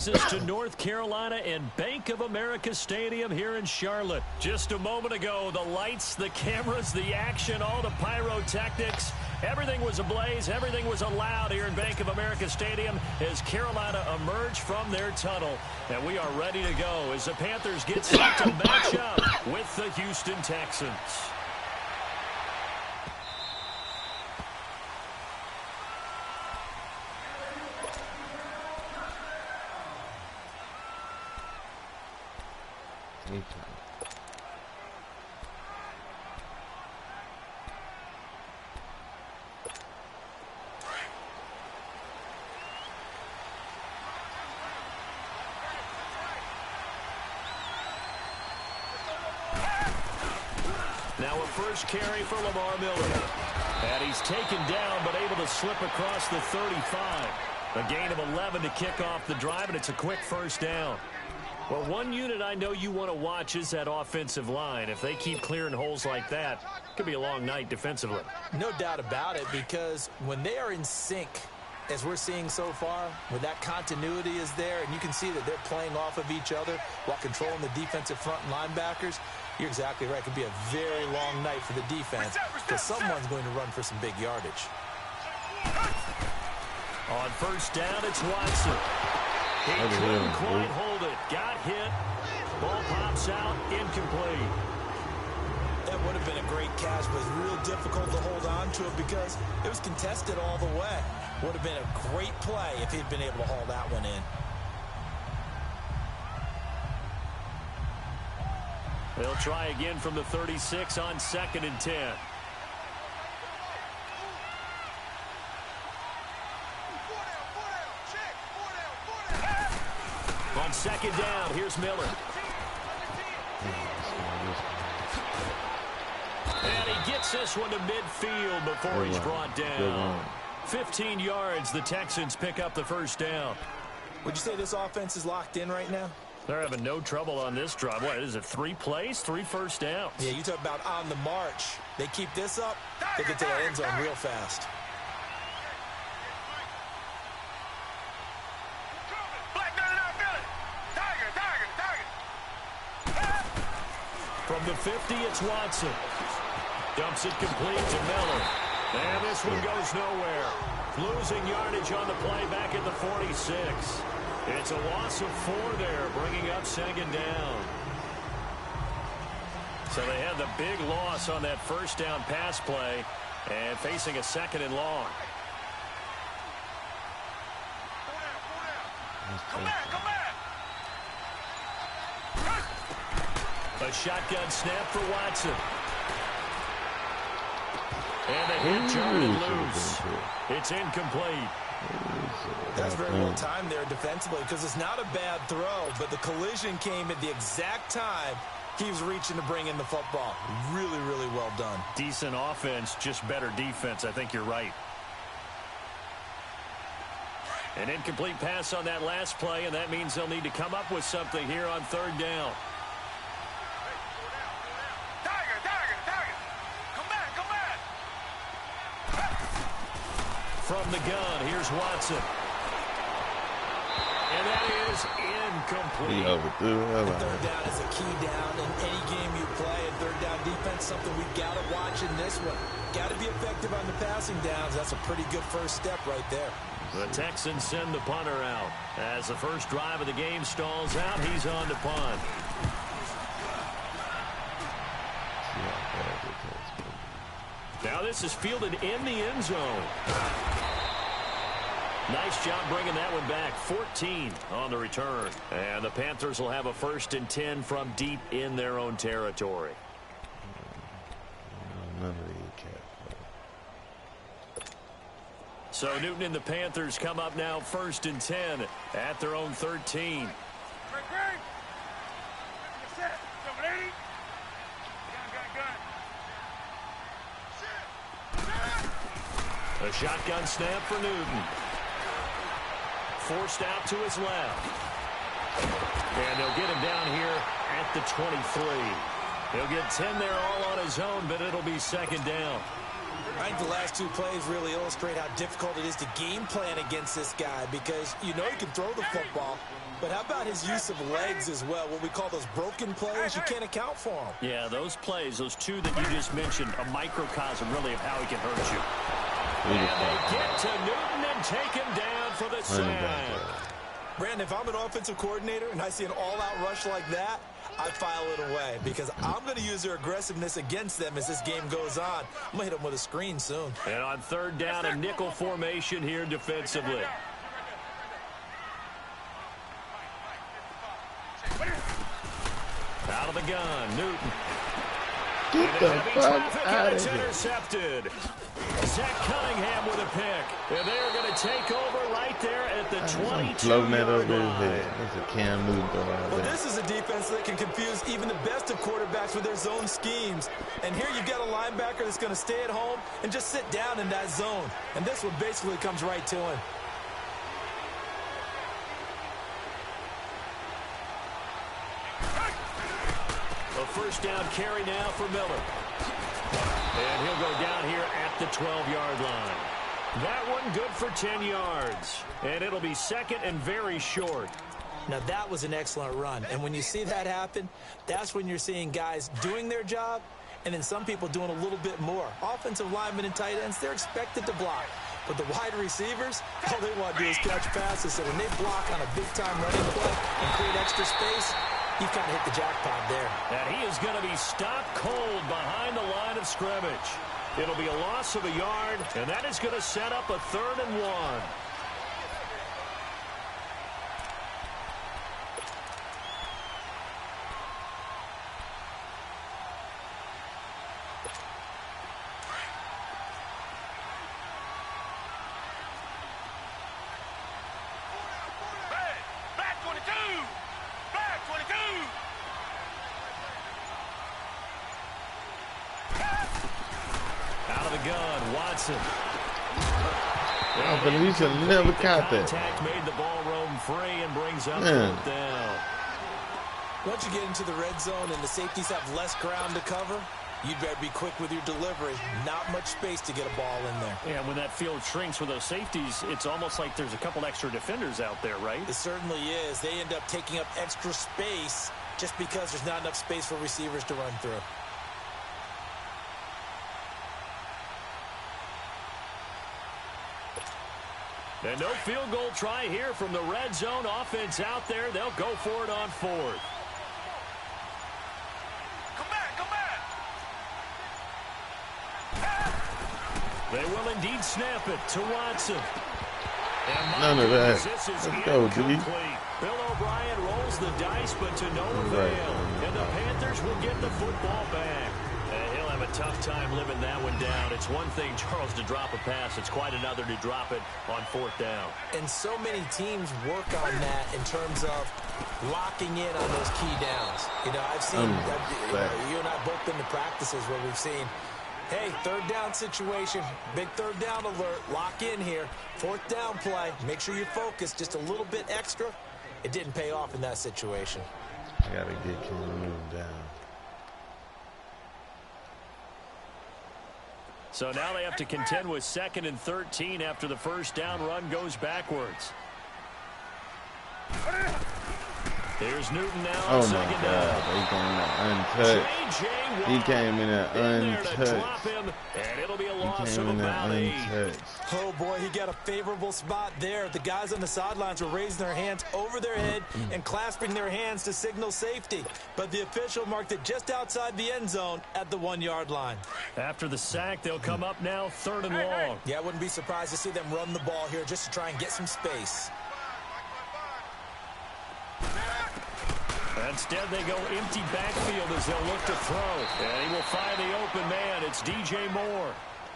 To North Carolina and Bank of America Stadium here in Charlotte. Just a moment ago, the lights, the cameras, the action, all the pyrotechnics, everything was ablaze, everything was allowed here in Bank of America Stadium as Carolina emerged from their tunnel. And we are ready to go as the Panthers get set to match up with the Houston Texans. Now a first carry for Lamar Miller. And he's taken down but able to slip across the 35. A gain of 11 to kick off the drive, and it's a quick first down. Well, one unit I know you want to watch is that offensive line. If they keep clearing holes like that, it could be a long night defensively. No doubt about it, because when they are in sync, as we're seeing so far, when that continuity is there, and you can see that they're playing off of each other while controlling the defensive front linebackers, you're exactly right. It could be a very long night for the defense because someone's going to run for some big yardage. On first down, it's Watson. He couldn't quite hold it. Got hit. Ball pops out. Incomplete. That would have been a great catch, but it's real difficult to hold on to it because it was contested all the way. Would have been a great play if he'd been able to haul that one in. They'll try again from the 36 on 2nd and 10. On 2nd down, here's Miller. And he gets this one to midfield before he's brought down. 15 yards, the Texans pick up the first down. Would you say this offense is locked in right now? They're having no trouble on this drive. What is it, 3 plays, 3 first downs? Yeah, you talk about on the march. They keep this up, they get to the end zone real fast. From the 50, it's Watson. Dumps it complete to Miller. And this one goes nowhere. Losing yardage on the play back at the 46. It's a loss of 4 there, bringing up 2nd down. So they had the big loss on that first down pass play and facing a 2nd and long. Come back. A shotgun snap for Watson. And they hit Jordan loose. It's incomplete. That's very well timed there defensively because it's not a bad throw, but the collision came at the exact time he was reaching to bring in the football. Really, really well done. Decent offense, just better defense. I think you're right. An incomplete pass on that last play, and that means they'll need to come up with something here on 3rd down. From the gun, here's Watson. And that is incomplete. The 3rd down is a key down in any game you play. And 3rd down defense, something we've got to watch in this one. Got to be effective on the passing downs. That's a pretty good first step right there. The Texans send the punter out. As the first drive of the game stalls out, he's on to punt. Now this is fielded in the end zone. Nice job bringing that one back. 14 on the return. And the Panthers will have a 1st and 10 from deep in their own territory. So Newton and the Panthers come up now 1st and 10 at their own 13. A shotgun snap for Newton. Forced out to his left. And they'll get him down here at the 23. He'll get 10 there all on his own, but it'll be 2nd down. I think the last two plays really illustrate how difficult it is to game plan against this guy because you know he can throw the football, but how about his use of legs as well? What we call those broken plays, you can't account for them. Yeah, those plays, those two that you just mentioned, a microcosm really of how he can hurt you. And they get to Newton and take him down for the sack. Brandon, if I'm an offensive coordinator and I see an all-out rush like that, I file it away because I'm going to use their aggressiveness against them as this game goes on. I'm going to hit them with a screen soon. And on third down, a nickel formation here defensively. Out of the gun, Newton. Get the fuck out of here. Intercepted. Zach Cunningham with a pick. And they're going to take over right there at the 22-yard floating that over his line. head. That's a Cam Newton throw right Well, there. this is a defense that can confuse even the best of quarterbacks with their zone schemes. And here you've got a linebacker that's going to stay at home and just sit down in that zone. And this one basically comes right to him. A first down carry now for Miller. And he'll go down here at the 12-yard line. That one good for 10 yards. And it'll be second and very short. Now, that was an excellent run. And when you see that happen, that's when you're seeing guys doing their job and then some people doing a little bit more. Offensive linemen and tight ends, they're expected to block. But the wide receivers, all they want to do is catch passes. So when they block on a big-time running play and create extra space, you've kind of hit the jackpot there. And he is going to be stopped cold behind the line of scrimmage. It'll be a loss of a yard, and that is going to set up a 3rd and 1. Out of the gun, Watson. I believe you should never caught that. Contact made the ball roam free and brings up Man. 4th down. Once you get into the red zone and the safeties have less ground to cover, you'd better be quick with your delivery. Not much space to get a ball in there. Yeah, when that field shrinks with those safeties, it's almost like there's a couple extra defenders out there, right? It certainly is. They end up taking up extra space just because there's not enough space for receivers to run through. And no field goal try here from the red zone. Offense out there. They'll go for it on 4th. Come back. They will indeed snap it to Watson. None of that. Let's go, D. Bill O'Brien rolls the dice, but to no avail. And the Panthers will get the football back. And he'll have a tough time living that one down. It's one thing, Charles, to drop a pass. It's quite another to drop it on 4th down. And so many teams work on that in terms of locking in on those key downs. You know, I've seen, you and I both been to practices where we've seen, hey, 3rd down situation, big 3rd down alert, lock in here. 4th down play, make sure you focus just a little bit extra. It didn't pay off in that situation. I got to get Cam Newton down. So now they have to contend with 2nd and 13 after the first down run goes backwards. Here's Newton now on Oh, my 2nd God. down. He came in there untouched. To drop him, and it'll be a loss of about 8. Oh, boy, he got a favorable spot there. The guys on the sidelines were raising their hands over their head and clasping their hands to signal safety. But the official marked it just outside the end zone at the 1-yard line. After the sack, they'll come up now 3rd and long. Yeah, I wouldn't be surprised to see them run the ball here just to try and get some space. Instead, they go empty backfield as they'll look to throw. And he will find the open man. It's DJ Moore.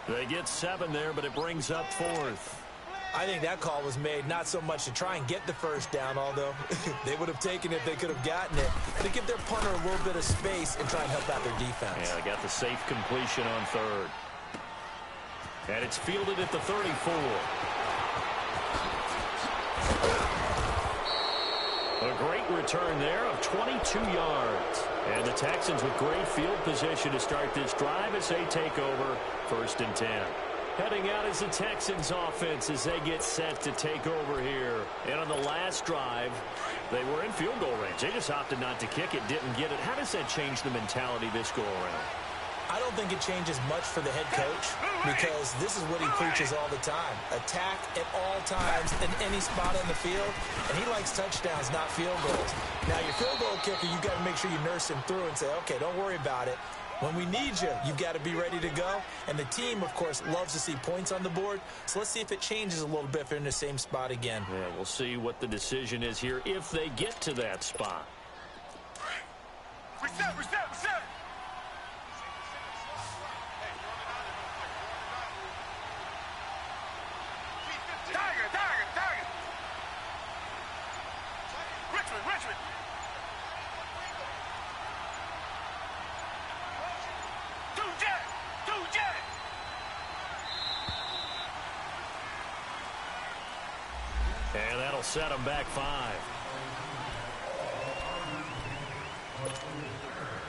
They get 7 there, but it brings up 4th. I think that call was made not so much to try and get the first down, although they would have taken it if they could have gotten it, to give their punter a little bit of space and try and help out their defense. Yeah, they got the safe completion on 3rd. And it's fielded at the 34. A great return there of 22 yards. And the Texans with great field position to start this drive as they take over 1st and 10. Heading out is the Texans offense as they get set to take over here. And on the last drive, they were in field goal range. They just opted not to kick it, didn't get it. How does that change the mentality this go around? I don't think it changes much for the head coach because this is what he preaches all the time. Attack at all times in any spot on the field, and he likes touchdowns, not field goals. Now, your field goal kicker, you've got to make sure you nurse him through and say, okay, don't worry about it. When we need you, you've got to be ready to go. And the team, of course, loves to see points on the board. So let's see if it changes a little bit if they're in the same spot again. Yeah, we'll see what the decision is here if they get to that spot. Reset. Tiger. Richmond. Two jet. And that'll set them back 5.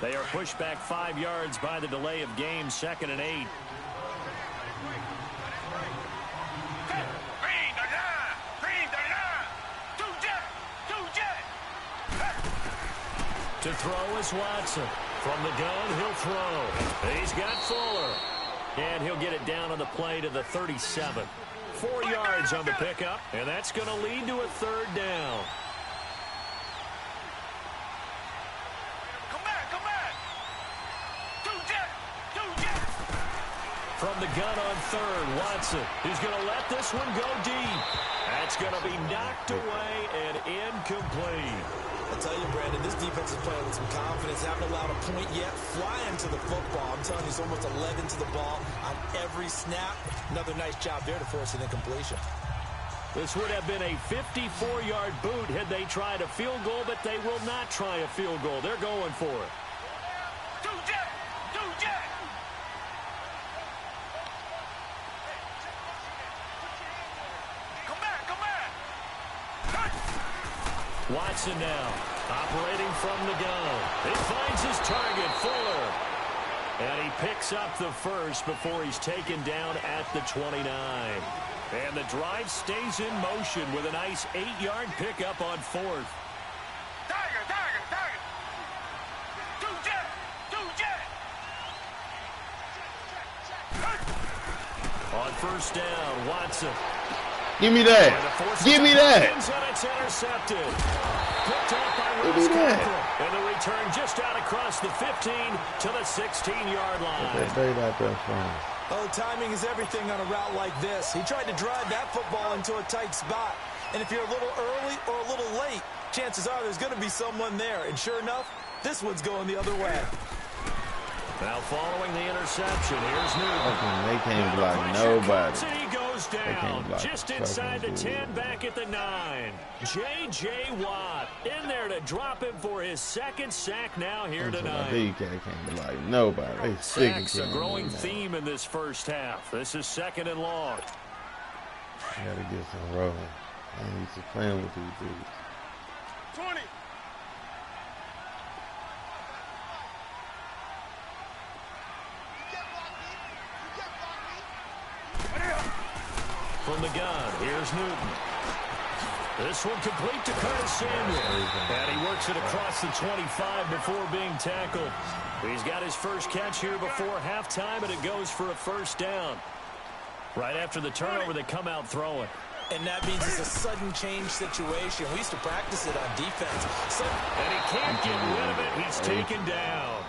They are pushed back 5 yards by the delay of game, 2nd and 8. To throw is Watson. From the gun, he'll throw. He's got Fuller. And he'll get it down on the play to the 37. 4 yards on the pickup, and that's going to lead to a 3rd down. Come back. Two jet. From the gun on 3rd, Watson is going to let this one go deep. That's going to be knocked away and incomplete. I'll tell you, Brandon, this defense is playing with some confidence. Haven't allowed a point yet. Flying to the football. I'm telling you, it's almost 11 to the ball on every snap. Another nice job there to force an incompletion. This would have been a 54-yard boot had they tried a field goal, but they will not try a field goal. They're going for it. Two jet. Come back. Watson now, operating from the gun. He finds his target, Fuller. And he picks up the first before he's taken down at the 29. And the drive stays in motion with a nice 8-yard pickup on 4th. Tiger. Two jet. On 1st down, Watson. Give me that. Give me that. And it's intercepted. Picked up by Ross Kaplan. And the return just out across the 15 to the 16-yard line. Oh, timing is everything on a route like this. He tried to drive that football into a tight spot. And if you're a little early or a little late, chances are there's going to be someone there. And sure enough, this one's going the other way. Now following the interception, here's Newton. They can't block nobody. And he goes down just inside the 10, back at the 9. J.J. Watt in there to drop him for his 2nd sack now here tonight. They can't block nobody. Sacks a growing theme in this first half. This is 2nd and long. Gotta get some rolling. I need to plan with these dudes. 20. From the gun, here's Newton. This one complete to Curtis Samuel. And he works it across the 25 before being tackled. He's got his first catch here before halftime, and it goes for a 1st down. Right after the turnover, they come out throwing. And that means it's a sudden change situation. We used to practice it on defense. And he can't get rid of it. He's taken down.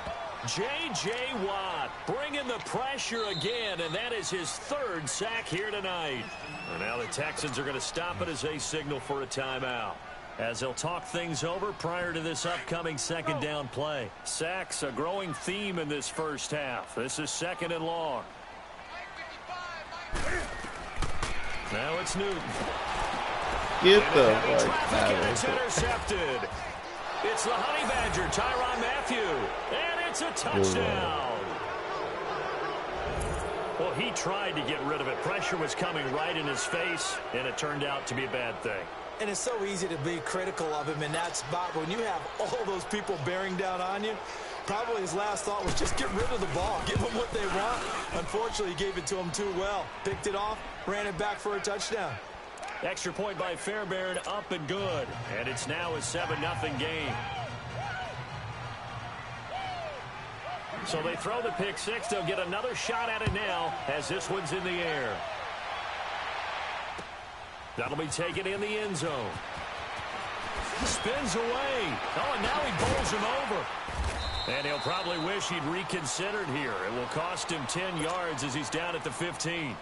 J.J. Watt bringing the pressure again, and that is his 3rd sack here tonight. And now the Texans are going to stop it as they signal for a timeout. As they'll talk things over prior to this upcoming 2nd down play. Sacks a growing theme in this first half. This is 2nd and long. Now it's Newton. Get the and it's intercepted. It's the Honey Badger, Tyrann Mathieu. And it's a touchdown. Well, he tried to get rid of it. Pressure was coming right in his face, and it turned out to be a bad thing. And it's so easy to be critical of him in that spot. But when you have all those people bearing down on you, probably his last thought was just get rid of the ball. Give them what they want. Unfortunately, he gave it to them too well. Picked it off, ran it back for a touchdown. Extra point by Fairbairn, up and good. And it's now a 7-0 game. So they throw the pick six. They'll get another shot at it now as this one's in the air. That'll be taken in the end zone. Spins away. Oh, and now he bowls him over. And he'll probably wish he'd reconsidered here. It will cost him 10 yards as he's down at the 15.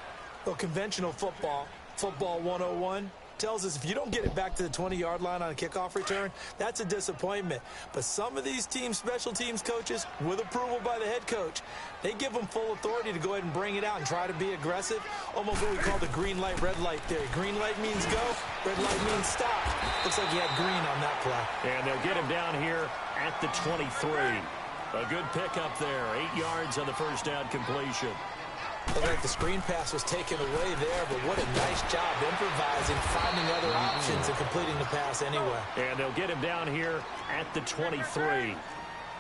Well, conventional football 101, tells us if you don't get it back to the 20-yard line on a kickoff return, that's a disappointment. But some of these team special teams coaches, with approval by the head coach, they give them full authority to go ahead and bring it out and try to be aggressive, almost what we call the green light, red light theory. Green light means go, red light means stop. Looks like he had green on that play. And they'll get him down here at the 23. A good pickup there, 8 yards on the first down completion. Looked like the screen pass was taken away there, but what a nice job improvising, finding other options, and completing the pass anyway. And they'll get him down here at the 23.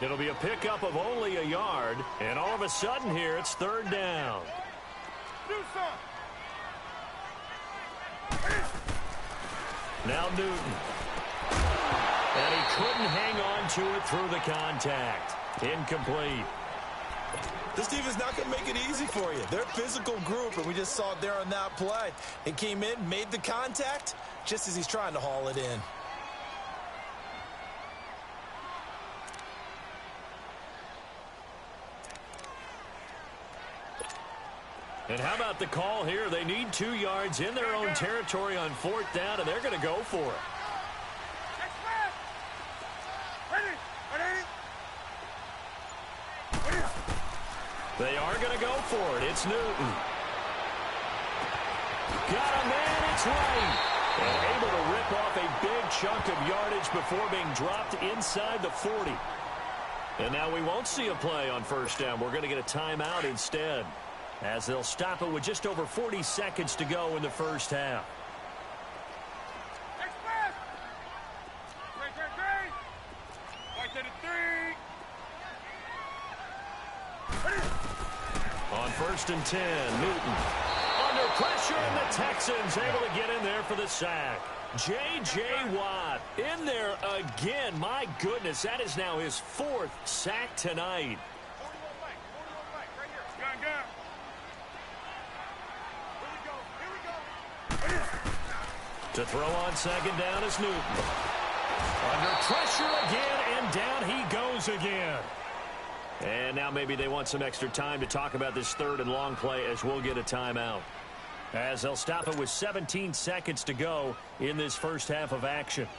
It'll be a pickup of only a yard, and all of a sudden here, it's third down. Now Newton. And he couldn't hang on to it through the contact. Incomplete. This defense not going to make it easy for you. They're a physical group, and we just saw it there on that play. He came in, made the contact, just as he's trying to haul it in. And how about the call here? They need 2 yards in their own territory on fourth down, and they're going to go for it. They are going to go for it. It's Newton. Got a man. It's right. And able to rip off a big chunk of yardage before being dropped inside the 40. And now we won't see a play on first down. We're going to get a timeout instead, as they'll stop it with just over 40 seconds to go in the first half. On first and 10, Newton under pressure, and the Texans able to get in there for the sack. J.J. Watt in there again. My goodness, that is now his 4th sack tonight. To throw on second down is Newton. Under pressure again, and down he goes again. And now maybe they want some extra time to talk about this third and long play, as we'll get a timeout. As they'll stop it with 17 seconds to go in this first half of action.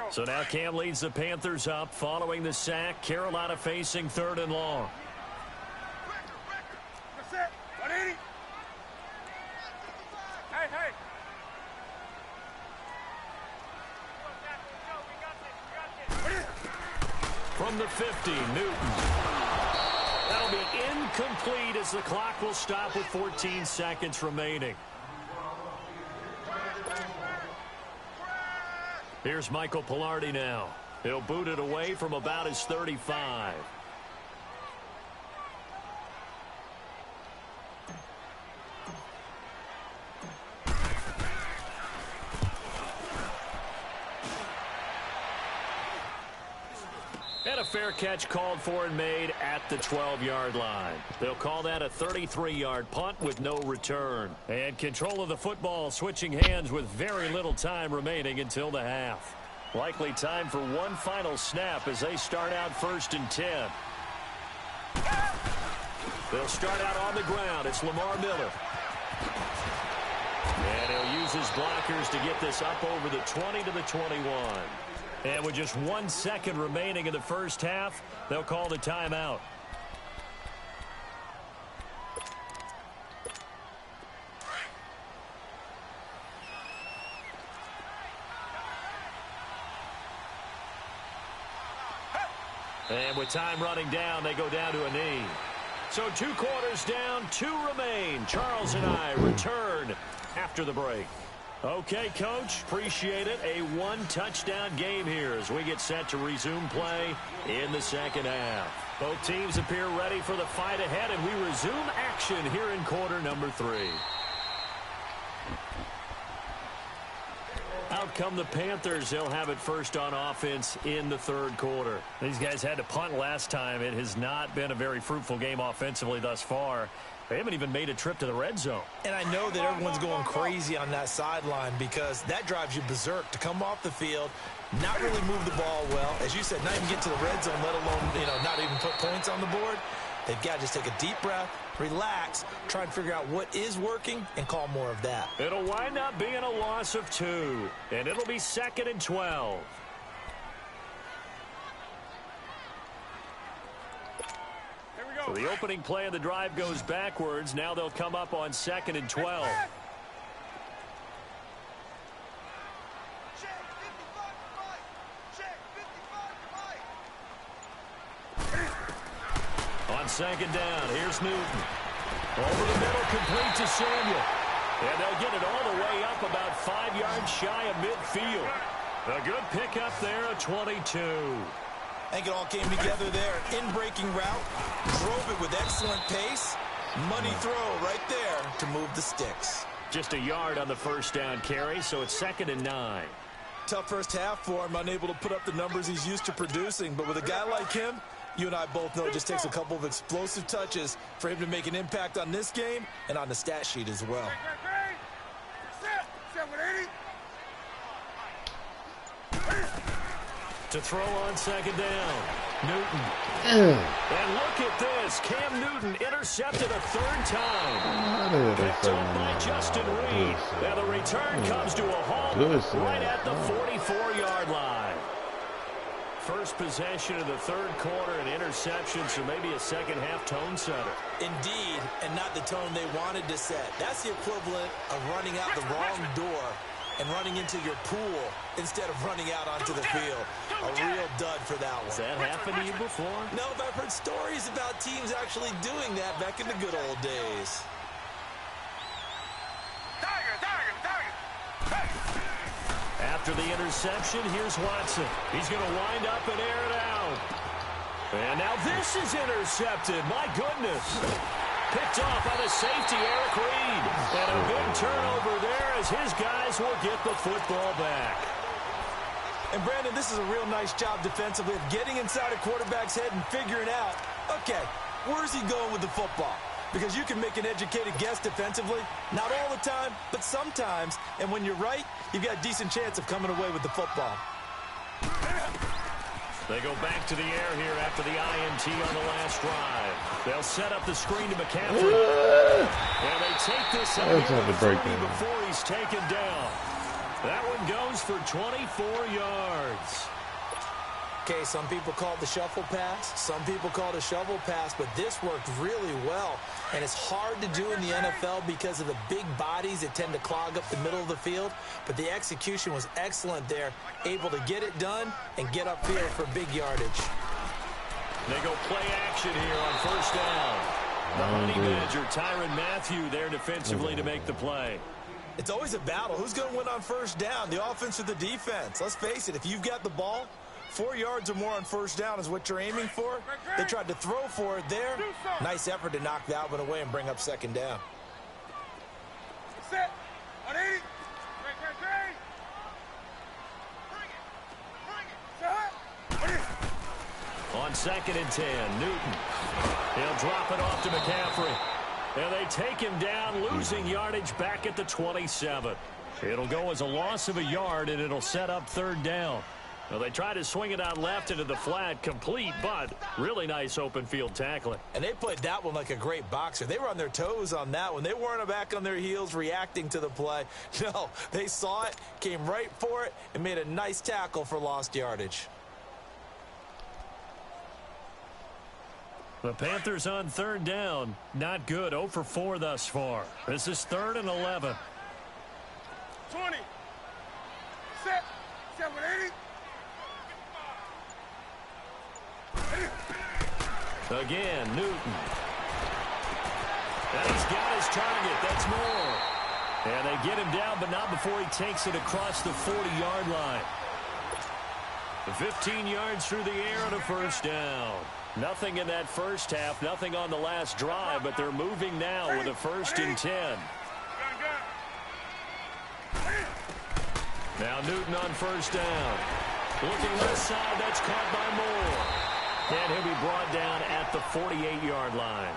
So now Cam leads the Panthers up following the sack. Carolina facing third and long. That's it. 180. Hey. From the 50, Newton. That'll be incomplete as the clock will stop with 14 seconds remaining. Here's Michael Pilardi now. He'll boot it away from about his 35. And a fair catch called for and made at the 12-yard line. They'll call that a 33-yard punt with no return. And control of the football switching hands with very little time remaining until the half. Likely time for one final snap as they start out first and 10. They'll start out on the ground. It's Lamar Miller. And he'll use his blockers to get this up over the 20 to the 21. And with just 1 second remaining in the first half, they'll call the timeout. And with time running down, they go down to a knee. So 2 quarters down, 2 remain. Charles and I return after the break. Okay, Coach, appreciate it. A 1-touchdown game here as we get set to resume play in the second half. Both teams appear ready for the fight ahead, and we resume action here in quarter number 3. Out come the Panthers. They'll have it first on offense in the third quarter. These guys had to punt last time. It has not been a very fruitful game offensively thus far. They haven't even made a trip to the red zone. And I know that everyone's going crazy on that sideline because that drives you berserk to come off the field, not really move the ball well. As you said, not even get to the red zone, let alone, not even put points on the board. They've got to just take a deep breath, relax, try and figure out what is working, and call more of that. It'll wind up being a loss of 2, and it'll be 2nd and 12. So the opening play of the drive goes backwards. Now they'll come up on 2nd and 12. On 2nd down, here's Newton. Over the middle, complete to Samuel. And they'll get it all the way up about 5 yards shy of midfield. A good pickup there, a 22. I think it all came together there. In-breaking route, drove it with excellent pace. Money throw right there to move the sticks. Just a yard on the first down carry, so it's 2nd and 9. Tough first half for him, unable to put up the numbers he's used to producing. But with a guy like him, you and I both know it just takes a couple of explosive touches for him to make an impact on this game and on the stat sheet as well. To throw on 2nd down, Newton. And look at this. Cam Newton intercepted a 3rd time. Picked up by Justin Reed. And the return comes to a halt right at the 44-yard line. First possession of the third quarter, an interception, so maybe a second-half tone setter. Indeed, and not the tone they wanted to set. That's the equivalent of running out the wrong door and running into your pool instead of running out onto the field. A real dud for that one. Has that happened to you before? No, but I've heard stories about teams actually doing that back in the good old days. After the interception, here's Watson. He's going to wind up and air it out. And now this is intercepted. My goodness. Picked off by the safety, Eric Reed. And a big turnover there as his guys will get the football back. And, Brandon, this is a real nice job defensively of getting inside a quarterback's head and figuring out, okay, where's he going with the football? Because you can make an educated guess defensively. Not all the time, but sometimes. And when you're right, you've got a decent chance of coming away with the football. They go back to the air here after the INT on the last drive. They'll set up the screen to McCaffrey. And they take this out before he's taken down. That one goes for 24 yards. Okay, some people call it the shuffle pass. Some people call it a shovel pass, but this worked really well. And it's hard to do in the NFL because of the big bodies that tend to clog up the middle of the field. But the execution was excellent there, able to get it done and get upfield for big yardage. They go play action here on first down. The honey badger, Tyrann Mathieu, there defensively to make the play. It's always a battle. Who's going to win on first down, the offense or the defense? Let's face it, if you've got the ball, 4 yards or more on first down is what you're aiming for. They tried to throw for it there. Nice effort to knock that one away and bring up second down. Set. 180. On 2nd and 10, Newton. He'll drop it off to McCaffrey. And they take him down, losing yardage back at the 27. It'll go as a loss of a yard, and it'll set up third down. Well, they try to swing it out left into the flat, complete, but really nice open field tackling. And they played that one like a great boxer. They were on their toes on that one. They weren't back on their heels reacting to the play. No, they saw it, came right for it, and made a nice tackle for lost yardage. The Panthers on third down. Not good. 0 for 4 thus far. This is 3rd and 11. 20. Set. 780. Again, Newton. And he's got his target. That's more. And they get him down, but not before he takes it across the 40-yard line. 15 yards through the air and a first down. Nothing in that first half, nothing on the last drive, but they're moving now with a 1st and 10. Now Newton on first down. Looking left side, that's caught by Moore. And he'll be brought down at the 48-yard line.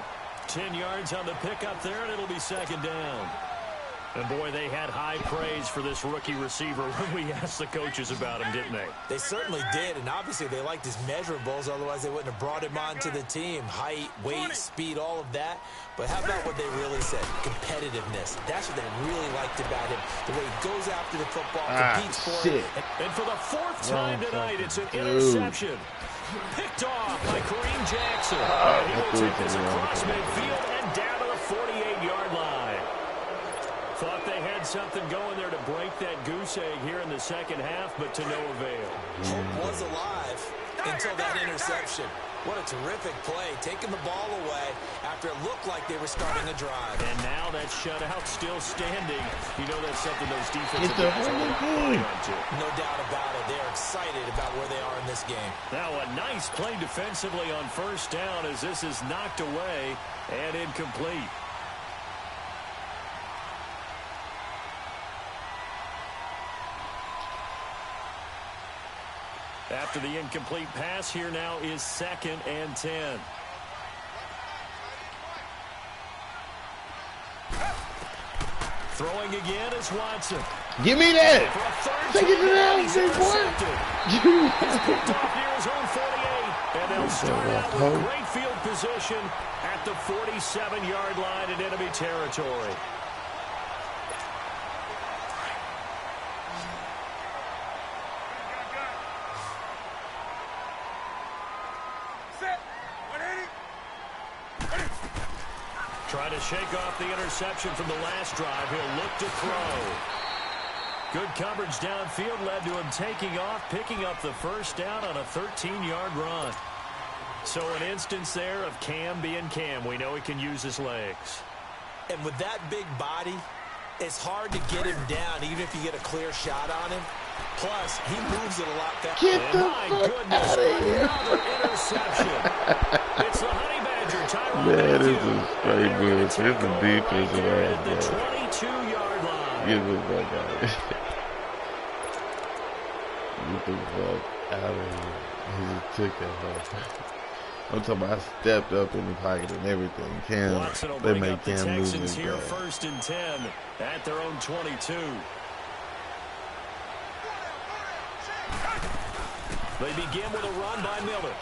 10 yards on the pickup there, and it'll be 2nd down. And, boy, they had high praise for this rookie receiver when we asked the coaches about him, didn't they? They certainly did, and obviously they liked his measurables. Otherwise, they wouldn't have brought him onto the team. Height, weight, speed, all of that. But how about what they really said? Competitiveness. That's what they really liked about him. The way he goes after the football, competes for it. And for the 4th time tonight, it's an interception. Picked off by Kareem Jackson. And he will take this across midfield and down to the 48-yard line. Thought they had something going there to break that goose egg here in the second half, but to no avail. Hope was alive until that interception. What a terrific play, taking the ball away after it looked like they were starting a drive. And now that shutout still standing. You know that's something those defensive guys are holding on to. No doubt about it. They're excited about where they are in this game. Now a nice play defensively on first down as this is knocked away and incomplete. After the incomplete pass, here now is 2nd and 10. Throwing again is Watson. Give me that. Take it to them, big boy. He's picked off near his own 48. And they'll start out with great field position at the 47-yard line in enemy territory. Trying to shake off the interception from the last drive. He'll look to throw. Good coverage downfield led to him taking off, picking up the first down on a 13-yard run. So an instance there of Cam being Cam. We know he can use his legs. And with that big body, it's hard to get him down, even if you get a clear shot on him. Plus, he moves it a lot faster. Get the fuck out of here. Another interception. It's the Honey Badger, Tyron. Man, this is straight bullshit. It's the defensive at the ass, 22-yard line. Get the fuck out of here. Get the fuck out of here. He just took that fuck. I'm talking about I stepped up in the pocket and everything. They make Cam lose his here 1st and 10 at their own 22. They begin with a run by Miller.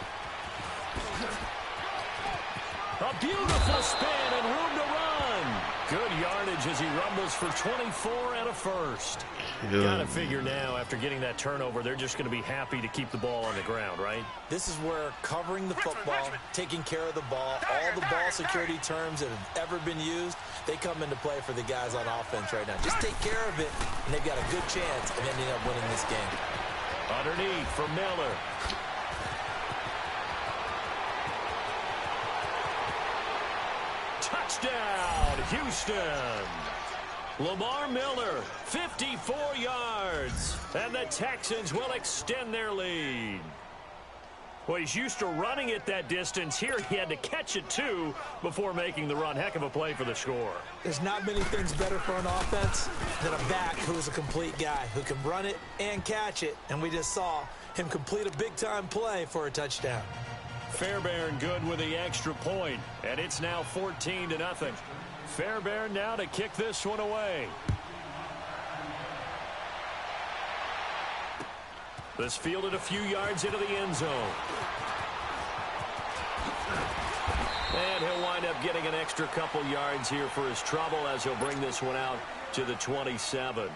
A beautiful spin and room to run. Good yardage as he rumbles for 24 and a first. Yeah. Got to figure now, after getting that turnover, they're just going to be happy to keep the ball on the ground, right? This is where covering the football, taking care of the ball, all the ball security terms that have ever been used, they come into play for the guys on offense right now. Just take care of it, and they've got a good chance of ending up winning this game. Underneath for Miller. Touchdown, Houston. Lamar Miller, 54 yards. And the Texans will extend their lead. Well, he's used to running it that distance. Here he had to catch it, too, before making the run. Heck of a play for the score. There's not many things better for an offense than a back who is a complete guy, who can run it and catch it. And we just saw him complete a big-time play for a touchdown. Fairbairn good with the extra point, and it's now 14-0. Fairbairn now to kick this one away. This fielded a few yards into the end zone. And he'll wind up getting an extra couple yards here for his trouble as he'll bring this one out to the 27.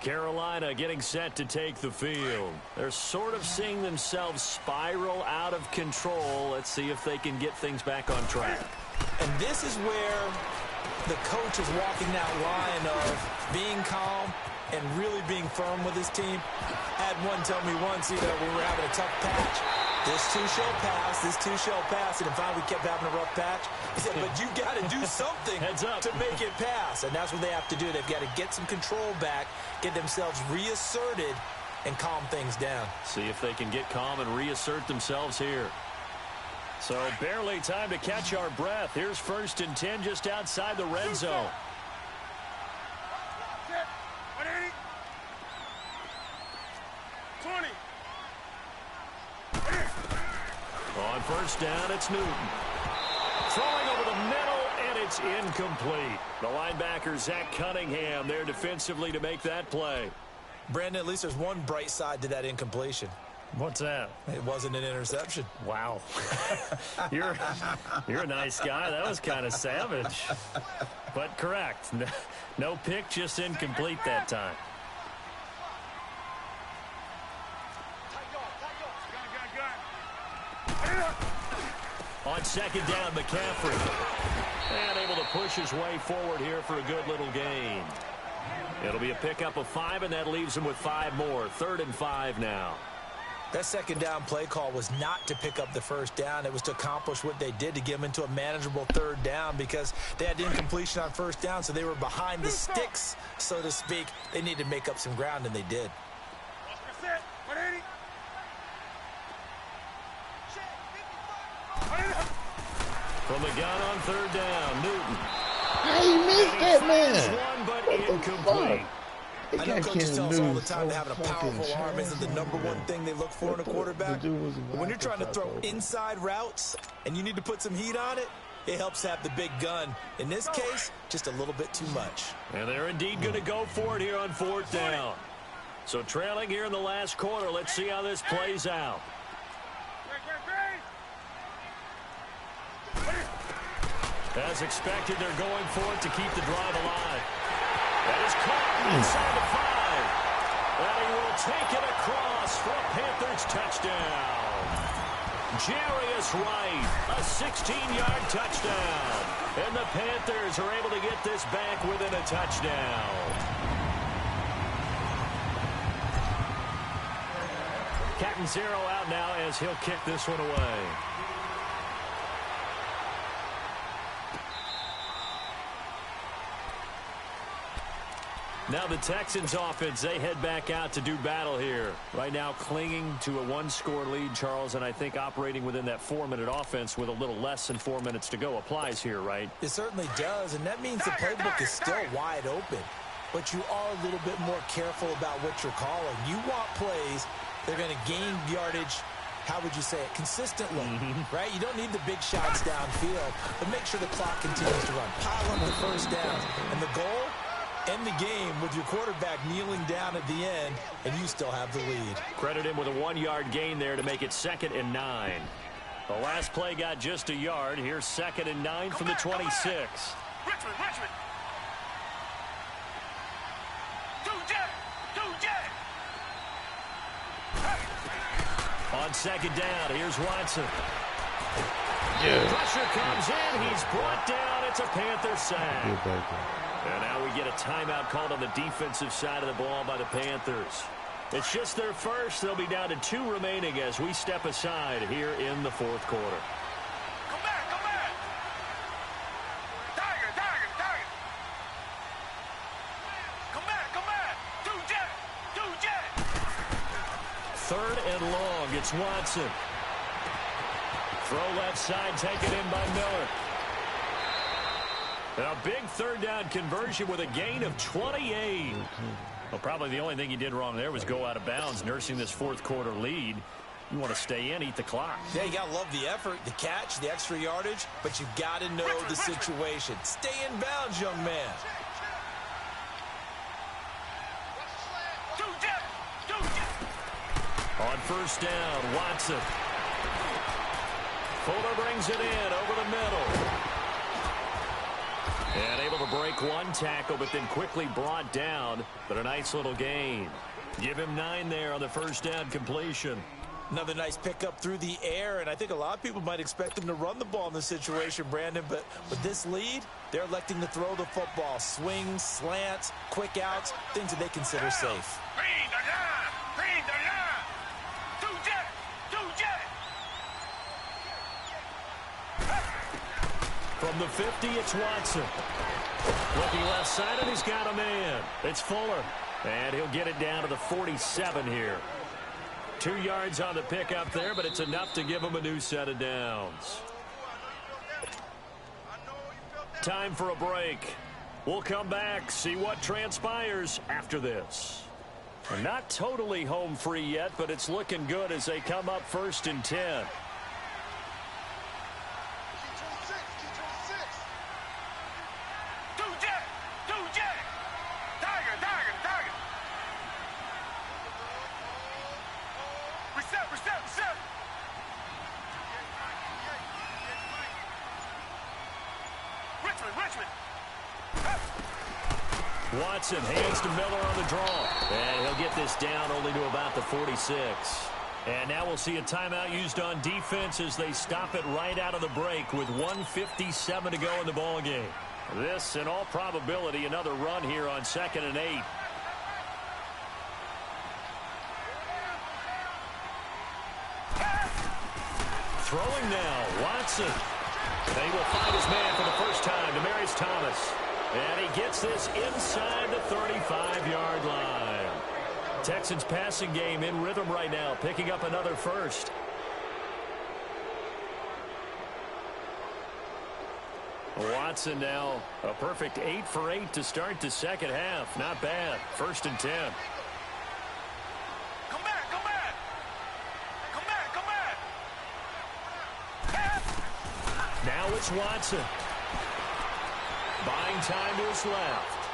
Carolina getting set to take the field. They're sort of seeing themselves spiral out of control. Let's see if they can get things back on track. And this is where the coach is walking that line of being calm and really being firm with his team. I had one tell me once, when we were having a tough patch, This too shall pass. This too shall pass. And finally, we kept having a rough patch. He said, but you got to do something to make it pass. And that's what they have to do. They've got to get some control back, get themselves reasserted, and calm things down. See if they can get calm and reassert themselves here. So barely time to catch our breath. Here's 1st and 10 just outside the red zone. Set. 180. 20. On 1st down, it's Newton. Throwing over the middle, and it's incomplete. The linebacker, Zach Cunningham, there defensively to make that play. Brandon, at least there's one bright side to that incompletion. What's that? It wasn't an interception. Wow. You're a nice guy. That was kind of savage. But correct. No pick, just incomplete that time. On 2nd down, McCaffrey. And able to push his way forward here for a good little gain. It'll be a pickup of 5, and that leaves him with 5 more. 3rd and 5 now. That 2nd down play call was not to pick up the 1st down. It was to accomplish what they did, to get them into a manageable 3rd down, because they had incompletion on 1st down, so they were behind the sticks, so to speak. They needed to make up some ground, and they did. 180. From the gun on 3rd down, Newton. How he missed that, man? One, but incomplete. I know coaches tell us all the time that having a powerful arm isn't the #1 thing they look for in a quarterback. But when you're trying to throw inside routes and you need to put some heat on it, it helps have the big gun. In this case, just a little bit too much. And they're indeed going to go for it here on 4th down. So trailing here in the last quarter. Let's see how this plays out. As expected, they're going for it to keep the drive alive. That is caught inside the 5. And he will take it across for a Panthers touchdown. Jarius Wright, a 16-yard touchdown. And the Panthers are able to get this back within a touchdown. Catanzaro out now as he'll kick this one away. Now the Texans offense, they head back out to do battle here. Right now clinging to a 1-score lead, Charles, and I think operating within that 4-minute offense with a little less than 4 minutes to go applies here, right? It certainly does, and that means the playbook is still wide open. But you are a little bit more careful about what you're calling. You want plays, they're going to gain yardage, how would you say it, consistently, right? You don't need the big shots downfield, but make sure the clock continues to run. Pile up the 1st downs, and the goal, end the game with your quarterback kneeling down at the end, and you still have the lead. Credit him with a 1-yard gain there to make it 2nd and 9. The last play got just a yard. Here's 2nd and 9 from the 26. Richmond. On 2nd down, here's Watson. Yeah. Pressure comes in. He's brought down. It's a Panther sack. And now we get a timeout called on the defensive side of the ball by the Panthers. It's just their first. They'll be down to 2 remaining as we step aside here in the 4th quarter. Come back. Tiger. Come back. 2 jet. 3rd and long. It's Watson. Throw left side, taken in by Miller. And a big 3rd down conversion with a gain of 28. Well, probably the only thing he did wrong there was go out of bounds, nursing this 4th quarter lead. You want to stay in, eat the clock. Yeah, you got to love the effort, the catch, the extra yardage, but you've got to know the situation. Stay in bounds, young man. On 1st down, Watson. Fuller brings it in over the middle. And able to break 1 tackle, but then quickly brought down. But a nice little gain. Give him 9 there on the 1st down completion. Another nice pickup through the air, and I think a lot of people might expect him to run the ball in this situation, Brandon, but with this lead, they're electing to throw the football. Swings, slants, quick outs, things that they consider safe. From the 50, it's Watson. Looking left side, and he's got a man. It's Fuller. And he'll get it down to the 47 here. 2 yards on the pickup there, but it's enough to give him a new set of downs. Time for a break. We'll come back, see what transpires after this. We're not totally home free yet, but it's looking good as they come up 1st and 10. Watson hands to Miller on the draw. And he'll get this down only to about the 46. And now we'll see a timeout used on defense as they stop it right out of the break with 1:57 to go in the ballgame. This, in all probability, another run here on 2nd and 8. Throwing now, Watson. They will find his man for the first time, Demaryius Thomas. And he gets this inside the 35-yard line. Texans passing game in rhythm right now, picking up another first. Watson now a perfect 8 for 8 to start the second half. Not bad. 1st and 10. Come back, come back. Come back, come back. Now it's Watson. Buying time to his left.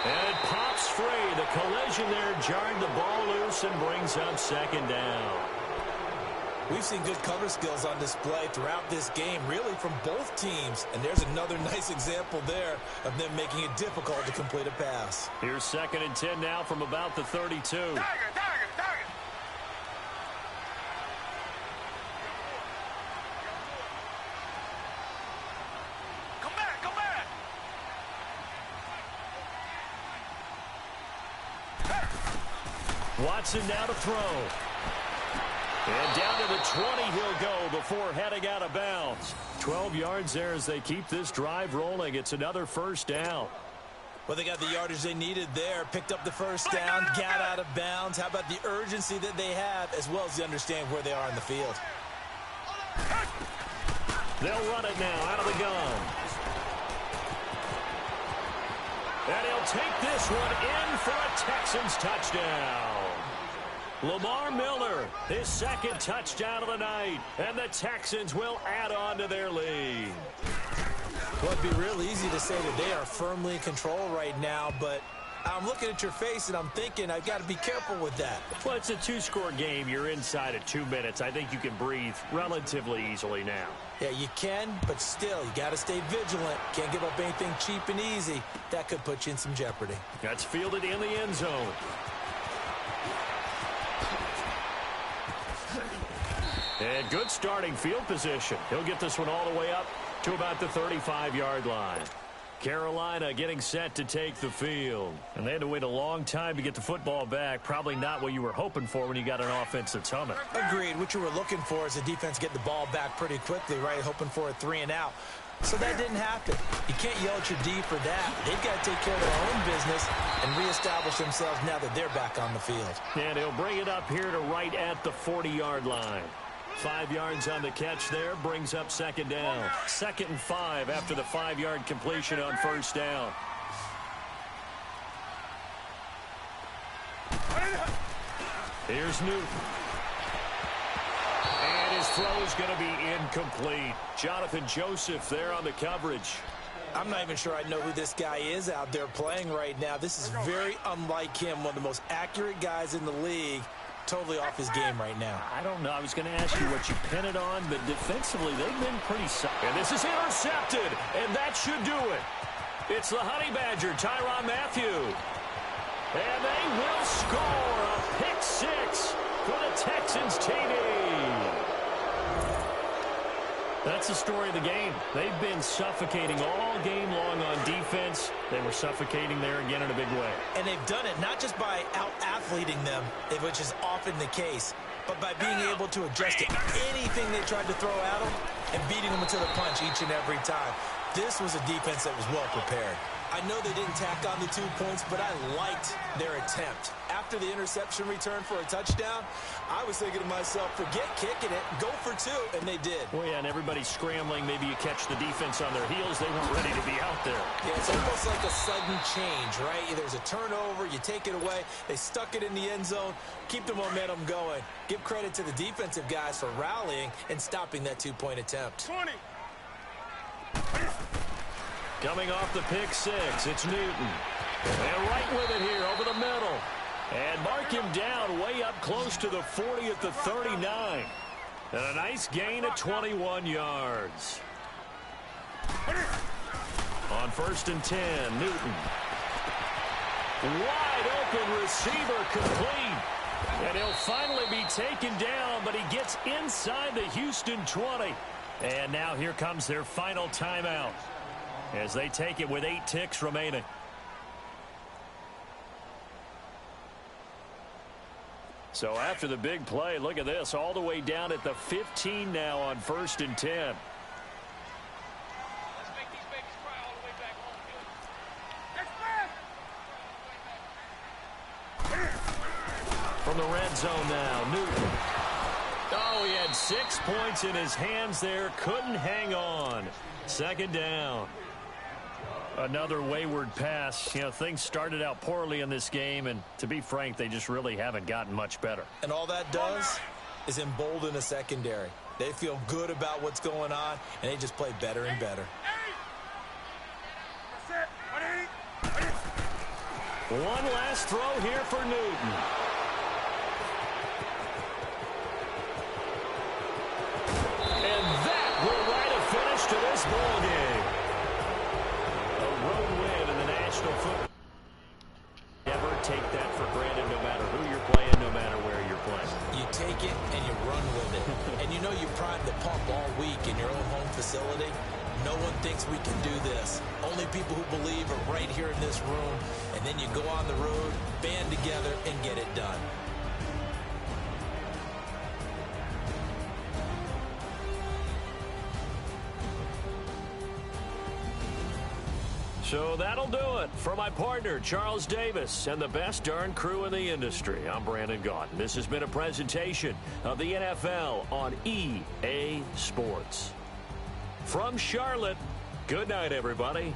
And it pops free. The collision there jarred the ball loose and brings up 2nd down. We've seen good cover skills on display throughout this game, really from both teams. And there's another nice example there of them making it difficult to complete a pass. Here's 2nd and 10 now from about the 32. Target. Come back. Watson now to throw. And down to the 20 he'll go before heading out of bounds. 12 yards there as they keep this drive rolling. It's another 1st down. Well, they got the yardage they needed there, picked up the 1st down, got out of bounds. How about the urgency that they have, as well as the understanding where they are in the field? They'll run it now out of the gun. And he'll take this one in for a Texans touchdown. Lamar Miller, his 2nd touchdown of the night, and the Texans will add on to their lead. Well, it'd be real easy to say that they are firmly in control right now, but I'm looking at your face and I'm thinking I've got to be careful with that. Well, it's a 2-score game. You're inside of 2 minutes. I think you can breathe relatively easily now. Yeah, you can, but still, you got to stay vigilant. Can't give up anything cheap and easy. That could put you in some jeopardy. That's fielded in the end zone. And good starting field position. He'll get this one all the way up to about the 35-yard line. Carolina getting set to take the field. And they had to wait a long time to get the football back. Probably not what you were hoping for when you got an offense that's humming. Agreed. What you were looking for is the defense get the ball back pretty quickly, right? Hoping for a 3 and out. So that didn't happen. You can't yell at your D for that. They've got to take care of their own business and reestablish themselves now that they're back on the field. And he'll bring it up here to right at the 40-yard line. 5 yards on the catch there, brings up 2nd down. 2nd and 5 after the 5-yard completion on 1st down. Here's Newton. And his throw is going to be incomplete. Jonathan Joseph there on the coverage. I'm not even sure I know who this guy is out there playing right now. This is very unlike him, one of the most accurate guys in the league. Totally off his game right now. I don't know. I was going to ask you what you pin it on, but defensively, they've been pretty solid. And this is intercepted, and that should do it. It's the Honey Badger, Tyrann Mathieu. And they will score a pick 6 for the Texans TD. That's the story of the game. They've been suffocating all game long on defense. They were suffocating there again in a big way. And they've done it not just by out-athleting them, which is often the case, but by being able to adjust to anything they tried to throw at them and beating them to the punch each and every time. This was a defense that was well prepared. I know they didn't tack on the 2 points, but I liked their attempt. After the interception return for a touchdown, I was thinking to myself, forget kicking it, go for 2, and they did. Well, yeah, and everybody's scrambling. Maybe you catch the defense on their heels. They weren't ready to be out there. Yeah, it's almost like a sudden change, right? There's a turnover, you take it away, they stuck it in the end zone, keep the momentum going. Give credit to the defensive guys for rallying and stopping that 2-point attempt. 20. Coming off the pick 6, it's Newton. And right with it here over the middle. And mark him down way up close to the 40 at the 39. And a nice gain of 21 yards. On 1st and 10, Newton. Wide open receiver complete. And he'll finally be taken down, but he gets inside the Houston 20. And now here comes their final timeout as they take it with 8 ticks remaining. So after the big play, look at this, all the way down at the 15 now on 1st and 10. Let's make these babies cry all the way back home. From the red zone now, Newton. Oh, he had 6 points in his hands there, couldn't hang on. 2nd down. Another wayward pass. You know, things started out poorly in this game, and to be frank, they just really haven't gotten much better. And all that does is embolden a secondary. They feel good about what's going on, and they just play better and better. One last throw here for Newton. And that will write a finish to this ball game. A road win in the National Football. Never take that for granted, no matter who you're playing, no matter where you're playing. You take it and you run with it. And you know you primed the pump all week in your own home facility. No one thinks we can do this. Only people who believe are right here in this room. And then you go on the road, band together, and get it done. So that'll do it. For my partner, Charles Davis, and the best darn crew in the industry, I'm Brandon Gaudin. This has been a presentation of the NFL on EA Sports. From Charlotte, good night, everybody.